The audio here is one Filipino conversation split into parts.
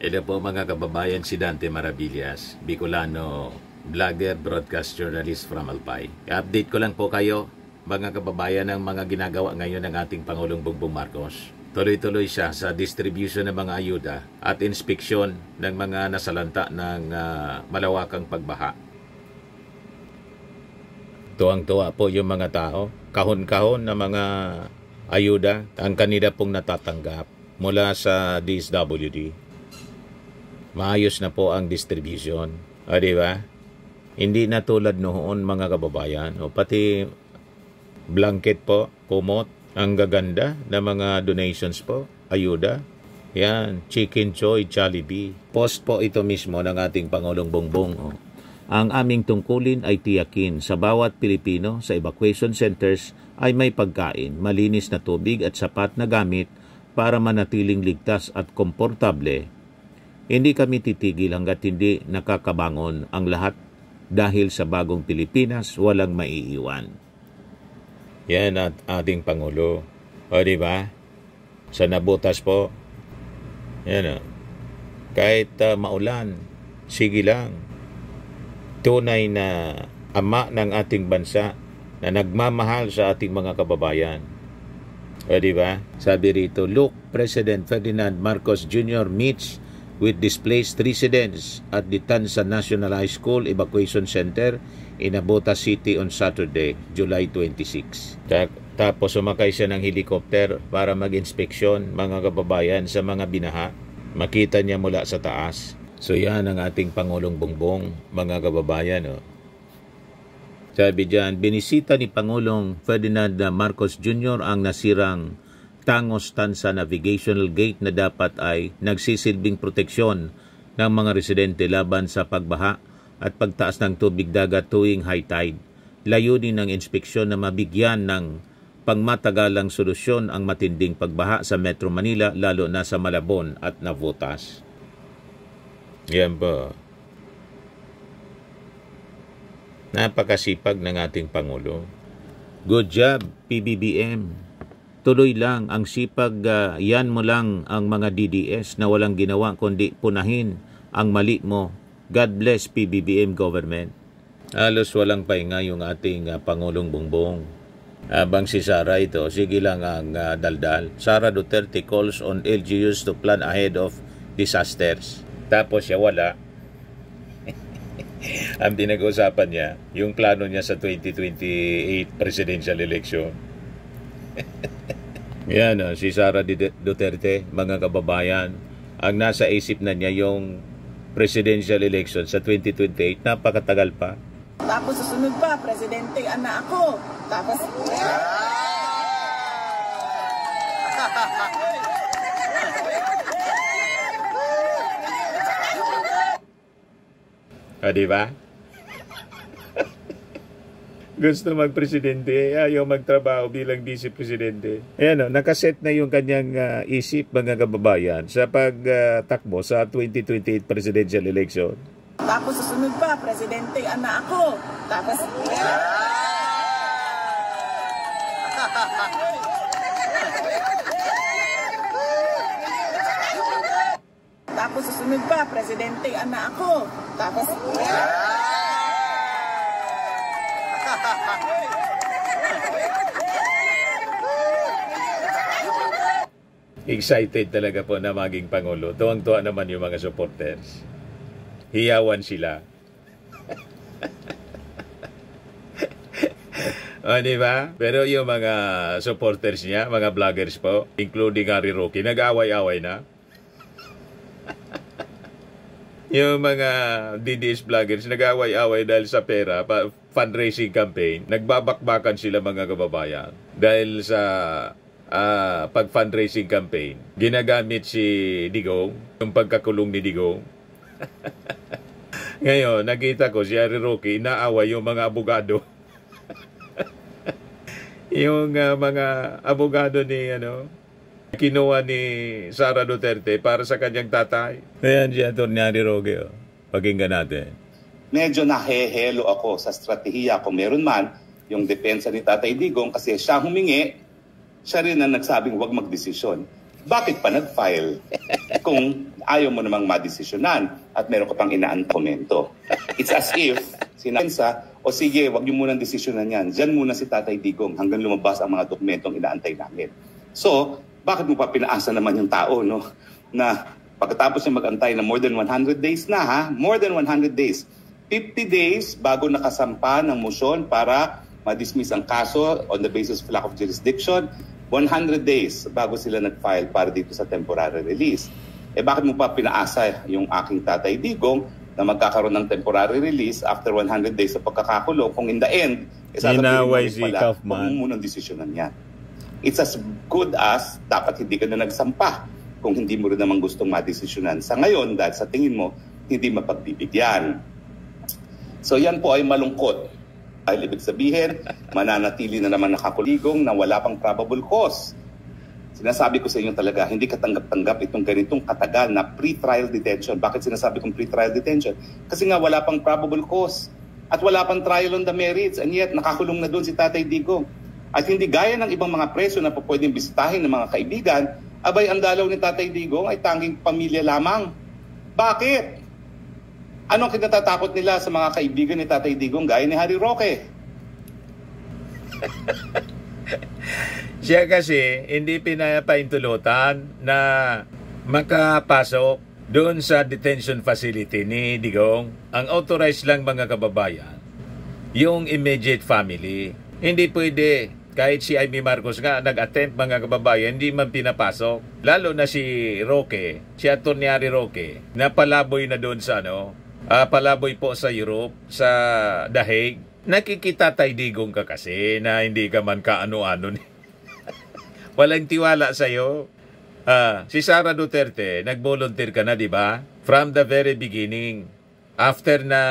Hello po mga kababayan, si Dante Maravillas, Bicolano, vlogger, broadcast journalist from Alpay. I-update ko lang po kayo mga kababayan ng mga ginagawa ngayon ng ating Pangulong Bongbong Marcos. Tuloy-tuloy siya sa distribution ng mga ayuda at inspeksyon ng mga nasalanta ng malawakang pagbaha. Tuwang-tuwa po yung mga tao, kahon-kahon na mga ayuda ang kanila pong natatanggap mula sa DSWD. Maayos na po ang distribution. O, diba? Hindi na tulad noon mga kababayan. O, pati blanket po, kumot, ang gaganda na mga donations po, ayuda. Yan, Chicken Choy, Jollibee. Post po ito mismo ng ating Pangulong Bongbong. O. Ang aming tungkulin ay tiyakin sa bawat Pilipino sa evacuation centers ay may pagkain, malinis na tubig at sapat na gamit para manatiling ligtas at komportable. Hindi kami titigil hanggat hindi nakakabangon ang lahat dahil sa bagong Pilipinas walang maiiwan. Yan at ating Pangulo. O diba? Sa nabutas po. Yan o. Kahit maulan, sige lang. Tunay na ama ng ating bansa na nagmamahal sa ating mga kababayan. O diba? Sabi rito, look, President Ferdinand Marcos Jr. meets with displaced residents at the Tansa National High School Evacuation Center in Nabota City on Saturday, July 26. Tapos sumakay siya ng helicopter para mag-inspeksyon mga kababayan sa mga binaha. Makita niya mula sa taas. So yan ang ating Pangulong Bongbong, mga kababayan. Sabi diyan, binisita ni Pangulong Ferdinand Marcos Jr. ang nasirang Tangos Tansa Navigational Gate na dapat ay nagsisilbing proteksyon ng mga residente laban sa pagbaha at pagtaas ng tubig dagat tuwing high tide. Layunin ng inspeksyon na mabigyan ng pangmatagalang solusyon ang matinding pagbaha sa Metro Manila lalo na sa Malabon at Navotas. Yan ba? Napakasipag ng ating Pangulo. Good job, PBBM. Tuloy lang ang sipag, yan mo lang ang mga DDS na walang ginawa kundi punahin ang mali mo. God bless PBBM government. Halos walang pahinga yung ating Pangulong Bongbong. Abang si Sara ito, sige lang ang daldal. Sara Duterte calls on LGUs to plan ahead of disasters. Tapos siya wala. Ang pinag-usapan niya, yung plano niya sa 2028 presidential election. Yan, si Sara Duterte, mga kababayan, ang nasa isip na niya yung presidential election sa 2028, napakatagal pa. Tapos susunod pa, presidente anak ako. Tapos... Diba? Gusto magpresidente, ayaw magtrabaho bilang vice-presidente. Ayan, nakaset na yung kanyang isip, mga kababayan, sa pagtakbo sa 2028 presidential election. Tapos susunod pa, presidente anak ako. Tapos... Tapos susunod pa, presidente anak ako. Tapos... Excited talaga po na maging Pangulo. Tuwang-tuwa naman yung mga supporters. Hiyawan sila. O, diba? Pero yung mga supporters niya, mga vloggers po, including Harry Roque, nag-away-away na. Yung mga DDS vloggers, nag-away-away dahil sa pera, fundraising campaign, nagbabakbakan sila mga kababayan. Dahil sa pag-fundraising campaign, ginagamit si Digong, yung pagkakulong ni Digong. Ngayon, nakita ko si Harry Roque, inaaway yung mga abogado. Yung mga abogado ni, kinuha ni Sara Duterte para sa kanyang tatay. Ayan si Atty. Harry Roque. Pakinggan natin. Medyo nahehelo ako sa strategiya kung meron man yung depensa ni Tatay Digong kasi siya humingi, siya rin ang nagsabing huwag magdesisyon. Bakit pa nag-file? kung ayaw mo namang madesisyonan at meron ka pang komento. It's as if sinapensa, o sige, wag niyo munang desisyonan yan. Diyan muna si Tatay Digong hanggang lumabas ang mga dokumentong inaantay namin. So, bakit mo pa pinaasa naman yung tao, no? Na pagkatapos niya mag-antay na more than 100 days na, ha? More than 100 days. 50 days bago nakasampa ng motion para ma-dismiss ang kaso on the basis of lack of jurisdiction. 100 days bago sila nag-file para dito sa temporary release. Bakit mo pa pinaasa yung aking Tatay Digong na magkakaroon ng temporary release after 100 days sa pagkakakulong kung in the end, sasabihin mo rin pala, huwag mo munang desisyonan yan. It's as good as dapat hindi ka na nagsampa kung hindi mo rin naman gustong madesisyonan. Sa ngayon, dahil sa tingin mo, hindi mapagbibigyan. So yan po ay malungkot. Dahil ibig sabihin, mananatili na naman nakakuligong na wala pang probable cause. Sinasabi ko sa inyo talaga, hindi katanggap-tanggap itong ganitong katagal na pre-trial detention. Bakit sinasabi kong pre-trial detention? Kasi nga wala pang probable cause at wala pang trial on the merits, and yet nakakulong na doon si Tatay Digong. At hindi gaya ng ibang mga preso na pwedeng bisitahin ng mga kaibigan, abay ang dalaw ni Tatay Digong ay tanging pamilya lamang. Bakit? Anong kinatatakot nila sa mga kaibigan ni Tatay Digong gaya ni Harry Roque? Siya kasi hindi pinapaintulutan na makapasok doon sa detention facility ni Digong. Ang authorized lang mga kababayan, yung immediate family. Hindi pwede, kahit si Amy Marcos nga nag-attempt mga kababayan, hindi man pinapasok. Lalo na si Roque, si Atty. Harry Roque, na palaboy na doon sa palaboy po sa Europe, sa The Hague. Nakikita Tay Digong ka kasi na hindi ka man kaano-ano ni. Walang tiwala sa'yo. Si Sara Duterte, nag-volunteer ka na, di ba? From the very beginning. After na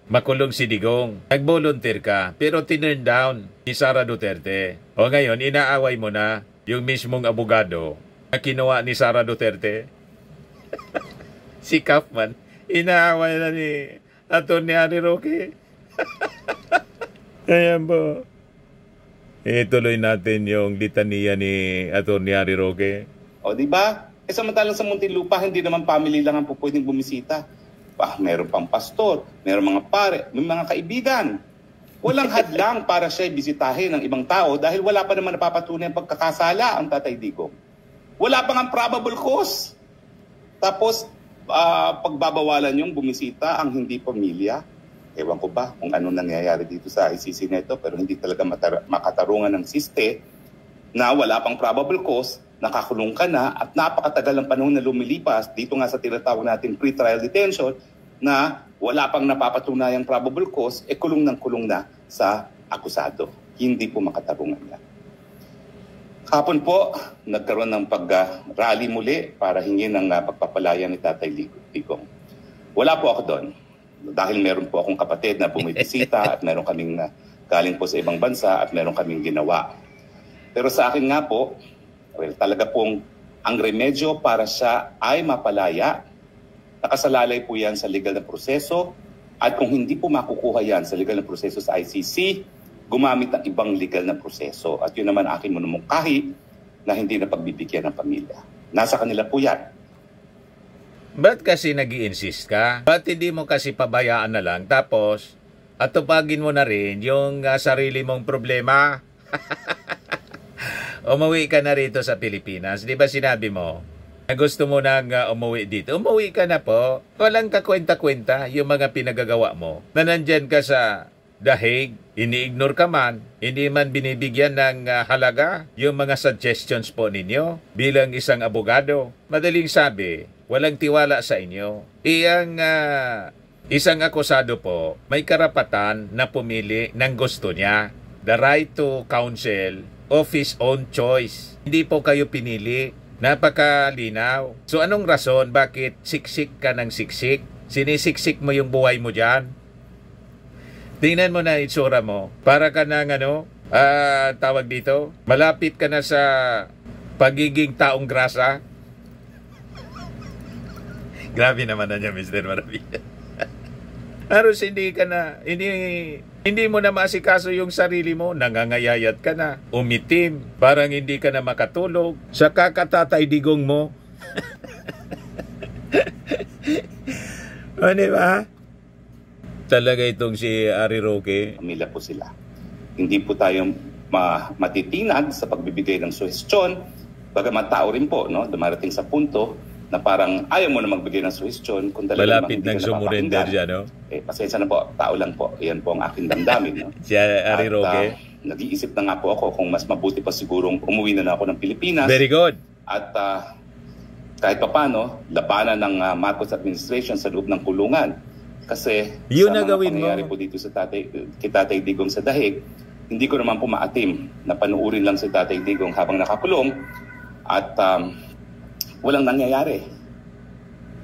makulong si Digong, nag-volunteer ka. Pero tinurn down ni Sara Duterte. O ngayon, inaaway mo na yung mismong abogado na kinuha ni Sara Duterte. Si Kaufman, inaaway na ni Atty. Harry Roque. Ayan po. Ituloy natin yung litanya ni Atty. Harry Roque. O, di ba? Samantalang sa Muntinlupa, hindi naman family lang ang pwedeng bumisita. Meron pang pastor, meron mga pare, may mga kaibigan. Walang hadlang para siya bisitahin ng ibang tao dahil wala pa naman napapatunay ang pagkakasala ang Tatay Digong. Wala pa nga probable cause. Tapos, pagbabawalan yung bumisita ang hindi pamilya. Ewan ko ba kung anong nangyayari dito sa ICC na ito, pero hindi talaga makatarungan ng siste na wala pang probable cause, nakakulong ka na at napakatagal ng panahon na lumilipas dito nga sa tinatawag natin pre-trial detention na wala pang napapatunayang probable cause, kulong ng kulong na sa akusado. Hindi po makatarungan yan. Kahapon po, nagkaroon ng pag-rally muli para hingin ng pagpapalaya ni Tatay Digong. Wala po ako doon. Dahil meron po akong kapatid na bumibisita at meron kaming galing po sa ibang bansa at meron kaming ginawa. Pero sa akin nga po, talaga pong ang remedyo para siya ay mapalaya, nakasalalay po yan sa legal na proseso at kung hindi po makukuha yan sa legal na proseso sa ICC, gumamit ng ibang legal na proseso. At yun naman akin minumungkahi na hindi na pagbibigyan ng pamilya. Nasa kanila po yan. Ba't kasi nag-i-insist ka? Ba't hindi mo kasi pabayaan na lang tapos atupagin mo na rin yung sarili mong problema? Umuwi ka na rito sa Pilipinas. Di ba sinabi mo na gusto mo nang umuwi dito? Umuwi ka na po. Walang kakwenta-kwenta yung mga pinagagawa mo. Na nandyan ka sa The Hague, ini-ignore ka man, hindi man binibigyan ng halaga yung mga suggestions po ninyo bilang isang abogado. Madaling sabi, walang tiwala sa inyo. Isang akusado po, may karapatan na pumili ng gusto niya. The right to counsel of his own choice. Hindi po kayo pinili. Napakalinaw. So anong rason bakit siksik ka ng siksik? Sinisiksik mo yung buhay mo dyan? Tingnan mo na itsura mo. Para ka ng tawag dito, malapit ka na sa pagiging taong grasa. Grabe naman na niya, Mr. Maravilla. Halos hindi mo na maasikaso yung sarili mo, nangangayayat ka na, umitim, parang hindi ka na makatulog, sa kakatatay digong mo. O, di ba? Talaga itong si Ari Roque. Pamilya po sila. Hindi po tayo matitinag sa pagbibigay ng suhestyon. Bagamat tao rin po, no? Dumarating sa punto na parang ayaw mo na magbigay ng suhestyon kung talagang Malapit hindi nang ka sumurrender napapakinggan. dyan, no? Pasensya na po, tao lang po. Iyan po ang aking damdamin. No? Si Ari Roque. Nag-iisip na nga po ako kung mas mabuti pa sigurong umuwi na ako ng Pilipinas. Very good. At kahit pa paano, labanan ng Marcos administration sa loob ng kulungan. Kasi Yun sa na mga gawin mo. pangyayari po dito sa kay Tatay Digong sa Dahig, hindi ko naman po maatim na panuurin lang si Tatay Digong habang nakakulong at walang nangyayari.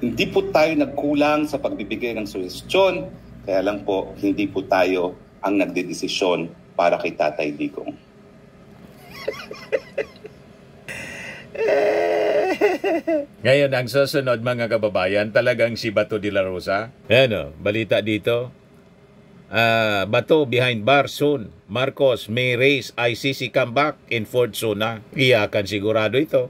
Hindi po tayo nagkulang sa pagbibigay ng suhestyon, kaya lang po hindi po tayo ang nagdedesisyon para kay Tatay Digong. Ngayon, ang susunod mga kababayan, talagang si Bato de la Rosa. Ano, balita dito. Bato behind bar soon. Marcos may raise ICC comeback in Fort Sona. Iyakan sigurado ito.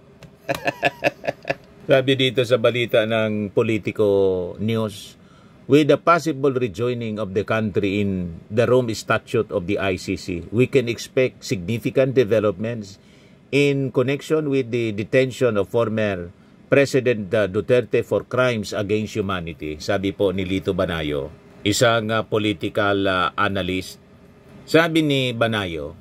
Sabi dito sa balita ng Politico News, with the possible rejoining of the country in the Rome Statute of the ICC, we can expect significant developments in connection with the detention of former President Duterte for crimes against humanity. Sabi po ni Lito Banayo, isang political analyst. Sabi ni Banayo,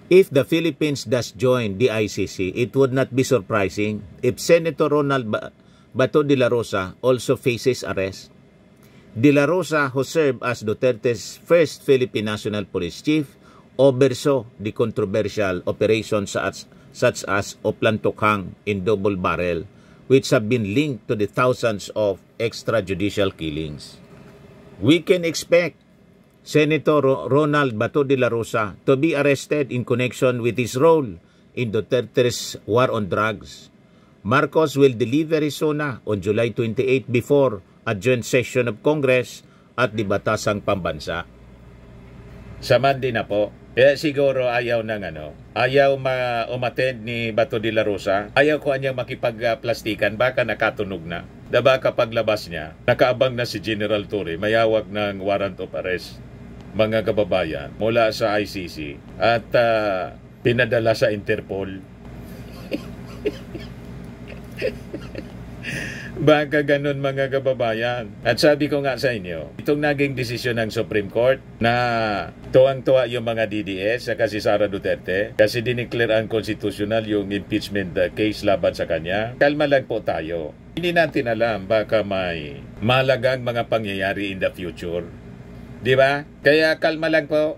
if the Philippines does join the ICC, it would not be surprising if Senator Ronald Bato de la Rosa also faces arrest. De la Rosa, who served as Duterte's first Philippine National Police Chief, oversaw the controversial operations such as Oplan Tokhang in Double Barrel, which have been linked to the thousands of extrajudicial killings. We can expect Senator Ronald Bato de la Rosa to be arrested in connection with his role in Duterte's war on drugs. Marcos will deliver his SONA on July 28 before a joint session of Congress at the Batasang Pambansa. Sa Monday na po. Kaya siguro ayaw ayaw umattend ni Bato de la Rosa. Ayaw ko anyang makipagplastikan, baka nakatunog na. Baka paglabas niya, nakaabang na si General Torre, mayawag ng warrant of arrest, mga kababayan, mula sa ICC at pinadala sa Interpol. Baka ganun mga kababayan. At sabi ko nga sa inyo, itong naging desisyon ng Supreme Court na tuwang-tuwa yung mga DDS sa si Sara Duterte kasi dineclare unconstitutional yung impeachment case laban sa kanya. Kalma lang po tayo. Hindi natin alam, baka may malagang mga pangyayari in the future. Di ba? Kaya kalma lang po.